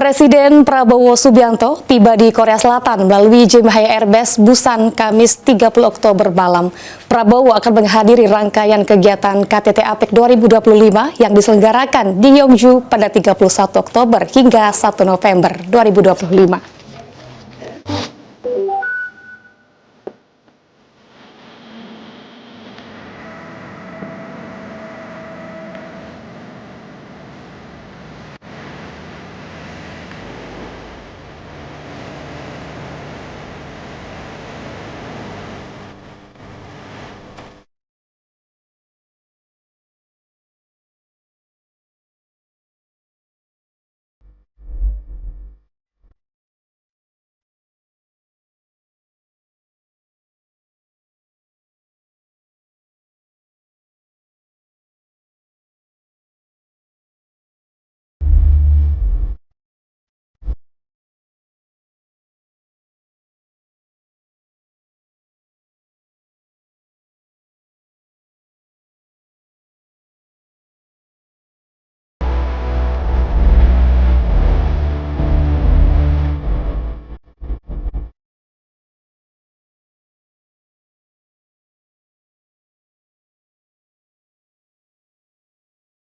Presiden Prabowo Subianto tiba di Korea Selatan melalui Jemaah Airbus Busan Kamis 30 Oktober malam. Prabowo akan menghadiri rangkaian kegiatan KTT APEC 2025 yang diselenggarakan di Yeongju pada 31 Oktober hingga 1 November 2025.